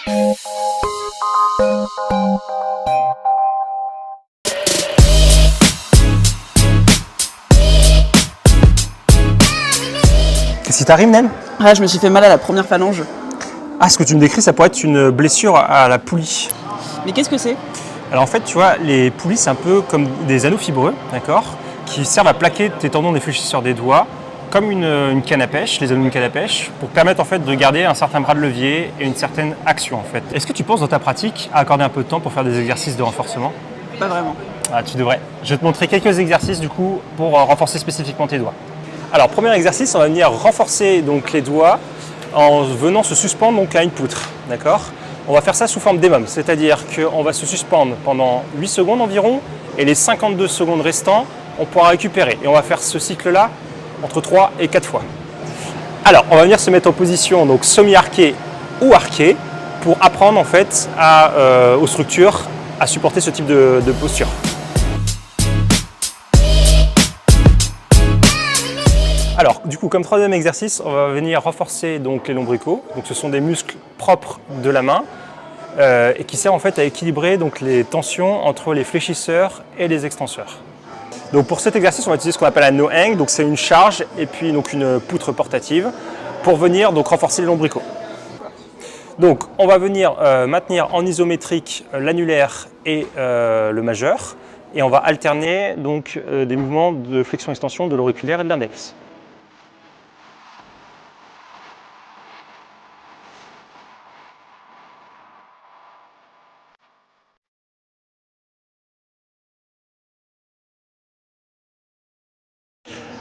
Qu'est-ce qui t'arrive, Nen? Ah, je me suis fait mal à la première phalange. Ah, ce que tu me décris, ça pourrait être une blessure à la poulie. Mais qu'est-ce que c'est? Alors en fait, tu vois, les poulies, c'est un peu comme des anneaux fibreux, d'accord, qui servent à plaquer tes tendons des fléchisseurs des doigts, comme une canne à pêche, les anneaux d'une canne à pêche, pour permettre en fait de garder un certain bras de levier et une certaine action en fait. Est-ce que tu penses dans ta pratique à accorder un peu de temps pour faire des exercices de renforcement? Pas vraiment. Ah, tu devrais. Je vais te montrer quelques exercices du coup pour renforcer spécifiquement tes doigts. Alors, premier exercice, on va venir renforcer donc les doigts en venant se suspendre donc à une poutre, d'accord? On va faire ça sous forme d'émum, c'est-à-dire qu'on va se suspendre pendant 8 secondes environ et les 52 secondes restantes, on pourra récupérer. Et on va faire ce cycle-là entre 3 et 4 fois. Alors, on va venir se mettre en position donc semi-arquée ou arquée pour apprendre en fait aux structures à supporter ce type de posture. Alors, du coup, comme troisième exercice, on va venir renforcer donc les lombricaux. Donc, ce sont des muscles propres de la main et qui servent en fait à équilibrer donc les tensions entre les fléchisseurs et les extenseurs. Donc, pour cet exercice, on va utiliser ce qu'on appelle un no-hang. Donc, c'est une charge et puis donc une poutre portative pour venir donc renforcer les lombricaux. Donc, on va venir maintenir en isométrique l'annulaire et le majeur, et on va alterner donc des mouvements de flexion-extension de l'auriculaire et de l'index.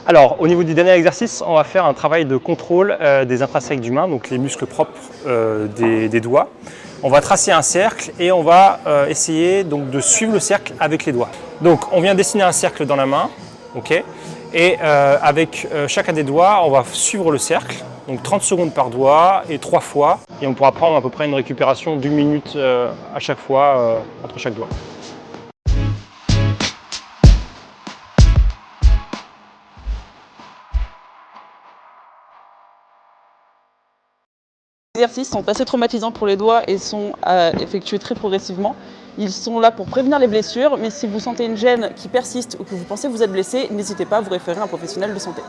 Alors, au niveau du dernier exercice, on va faire un travail de contrôle des intrasèques du main, donc les muscles propres des doigts. On va tracer un cercle et on va essayer donc, de suivre le cercle avec les doigts. Donc, on vient dessiner un cercle dans la main, ok, et avec chacun des doigts, on va suivre le cercle, donc 30 secondes par doigt et 3 fois, et on pourra prendre à peu près une récupération d'1 minute à chaque fois entre chaque doigt. Les exercices sont assez traumatisants pour les doigts et sont effectués très progressivement. Ils sont là pour prévenir les blessures, mais si vous sentez une gêne qui persiste ou que vous pensez que vous êtes blessé, n'hésitez pas à vous référer à un professionnel de santé.